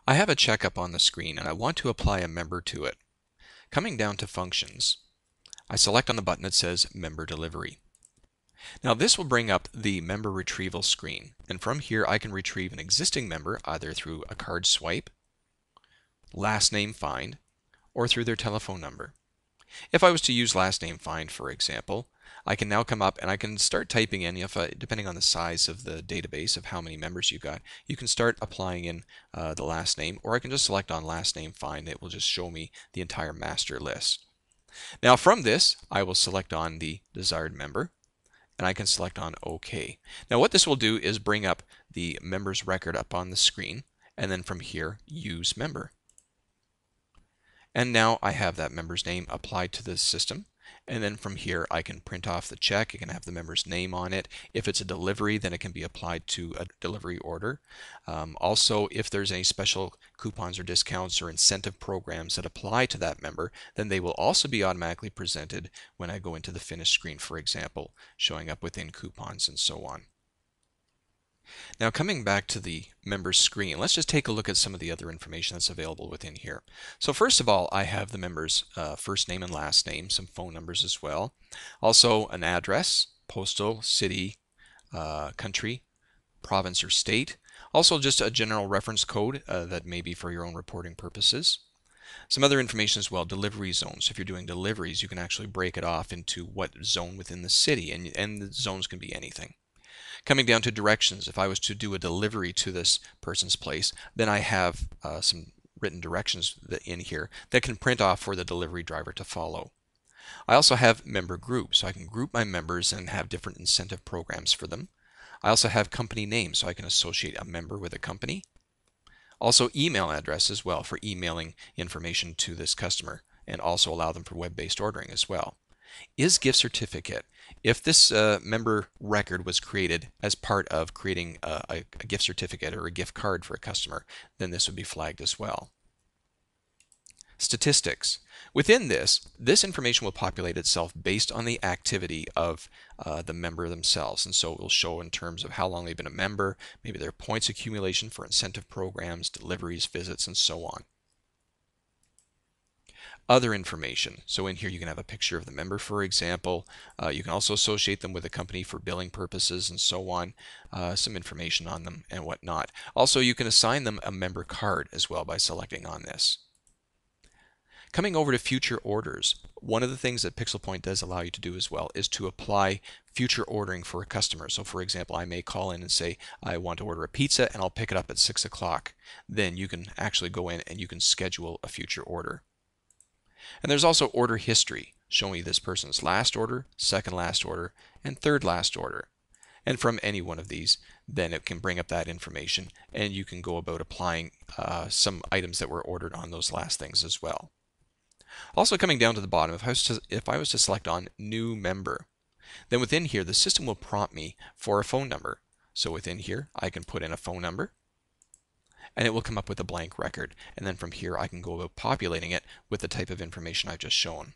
I have a check up on the screen and I want to apply a member to it. Coming down to Functions, I select on the button that says Member Delivery. Now this will bring up the member retrieval screen, and from here I can retrieve an existing member either through a card swipe, last name find, or through their telephone number. If I was to use last name find, for example, I can now come up and I can start typing in, depending on the size of the database of how many members you've got, you can start applying in the last name, or I can just select on last name find. It will just show me the entire master list. Now from this, I will select on the desired member, and I can select on OK. Now what this will do is bring up the member's record up on the screen, and then from here, use member. And now I have that member's name applied to the system. And then from here, I can print off the check. It can have the member's name on it. If it's a delivery, then it can be applied to a delivery order. Also, if there's any special coupons or discounts or incentive programs that apply to that member, then they will also be automatically presented when I go into the finish screen, for example, showing up within coupons and so on. Now coming back to the members screen, let's just take a look at some of the other information that's available within here. So first of all, I have the member's first name and last name, some phone numbers as well. Also an address, postal, city, country, province or state. Also just a general reference code that may be for your own reporting purposes. Some other information as well, delivery zones. If you're doing deliveries, you can actually break it off into what zone within the city, and the zones can be anything. Coming down to directions, if I was to do a delivery to this person's place, then I have some written directions in here that can print off for the delivery driver to follow. I also have member groups, so I can group my members and have different incentive programs for them. I also have company names, so I can associate a member with a company. Also email address as well for emailing information to this customer, and also allow them for web-based ordering as well. Is gift certificate. If this member record was created as part of creating a gift certificate or a gift card for a customer, then this would be flagged as well. Statistics. Within this information will populate itself based on the activity of the member themselves, and so it will show in terms of how long they've been a member, maybe their points accumulation for incentive programs, deliveries, visits, and so on. Other information. So in here you can have a picture of the member, for example. You can also associate them with a company for billing purposes and so on. Some information on them and whatnot. Also, you can assign them a member card as well by selecting on this. Coming over to future orders, one of the things that PixelPoint does allow you to do as well is to apply future ordering for a customer. So for example, I may call in and say, I want to order a pizza and I'll pick it up at 6 o'clock. Then you can actually go in and you can schedule a future order. And there's also order history, showing you this person's last order, second last order, and third last order. And from any one of these, then it can bring up that information, and you can go about applying some items that were ordered on those last things as well. Also coming down to the bottom, if I was to select on New Member, then within here the system will prompt me for a phone number. So within here I can put in a phone number, and it will come up with a blank record, and then from here I can go about populating it with the type of information I've just shown.